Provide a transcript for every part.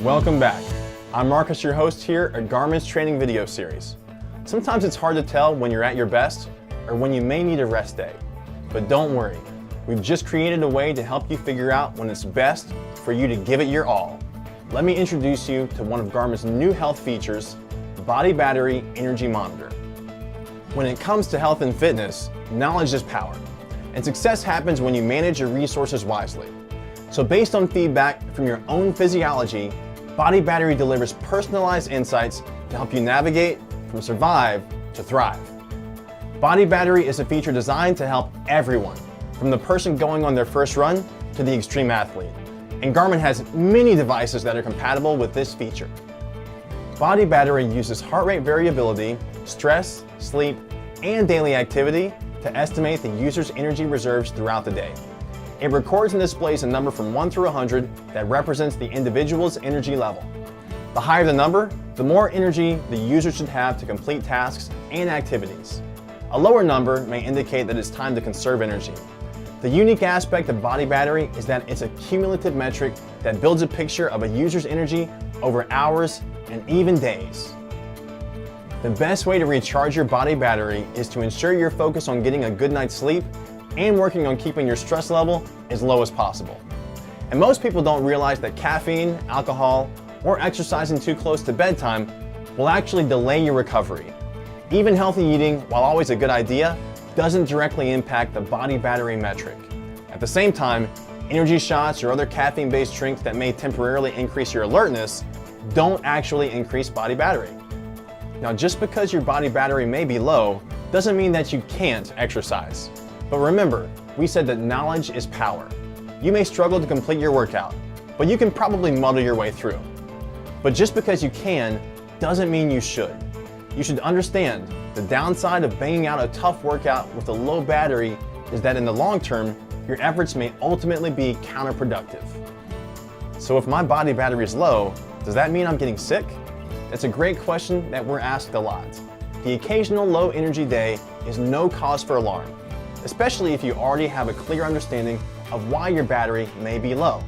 Welcome back. I'm Marcus, your host here at Garmin's training video series. Sometimes it's hard to tell when you're at your best or when you may need a rest day. But don't worry, we've just created a way to help you figure out when it's best for you to give it your all. Let me introduce you to one of Garmin's new health features, Body Battery Energy Monitor. When it comes to health and fitness, knowledge is power, and success happens when you manage your resources wisely. So based on feedback from your own physiology, Body Battery delivers personalized insights to help you navigate from survive to thrive. Body Battery is a feature designed to help everyone, from the person going on their first run to the extreme athlete. And Garmin has many devices that are compatible with this feature. Body Battery uses heart rate variability, stress, sleep, and daily activity to estimate the user's energy reserves throughout the day. It records and displays a number from 1 through 100 that represents the individual's energy level. The higher the number, the more energy the user should have to complete tasks and activities. A lower number may indicate that it's time to conserve energy. The unique aspect of Body Battery is that it's a cumulative metric that builds a picture of a user's energy over hours and even days. The best way to recharge your Body Battery is to ensure you're focused on getting a good night's sleep and working on keeping your stress level as low as possible. And most people don't realize that caffeine, alcohol, or exercising too close to bedtime will actually delay your recovery. Even healthy eating, while always a good idea, doesn't directly impact the Body Battery metric. At the same time, energy shots or other caffeine-based drinks that may temporarily increase your alertness don't actually increase Body Battery. Now, just because your Body Battery may be low doesn't mean that you can't exercise. But remember, we said that knowledge is power. You may struggle to complete your workout, but you can probably muddle your way through. But just because you can doesn't mean you should. You should understand the downside of banging out a tough workout with a low battery is that in the long term, your efforts may ultimately be counterproductive. So if my Body Battery is low, does that mean I'm getting sick? That's a great question that we're asked a lot. The occasional low energy day is no cause for alarm, especially if you already have a clear understanding of why your battery may be low.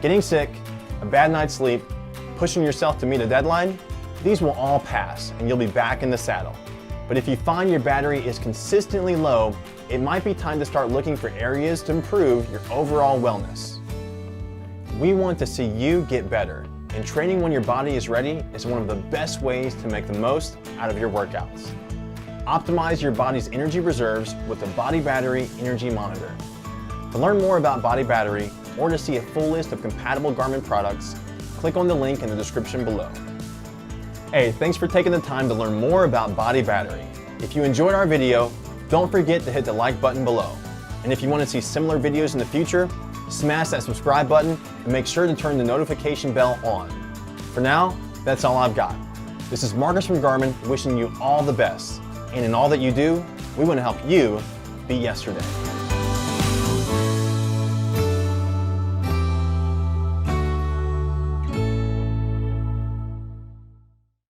Getting sick, a bad night's sleep, pushing yourself to meet a deadline, these will all pass and you'll be back in the saddle. But if you find your battery is consistently low, it might be time to start looking for areas to improve your overall wellness. We want to see you get better, and training when your body is ready is one of the best ways to make the most out of your workouts. Optimize your body's energy reserves with the Body Battery Energy Monitor. To learn more about Body Battery or to see a full list of compatible Garmin products, click on the link in the description below. Hey, thanks for taking the time to learn more about Body Battery. If you enjoyed our video, don't forget to hit the like button below. And if you want to see similar videos in the future, smash that subscribe button and make sure to turn the notification bell on. For now, that's all I've got. This is Marcus from Garmin wishing you all the best. And in all that you do, we want to help you beat yesterday.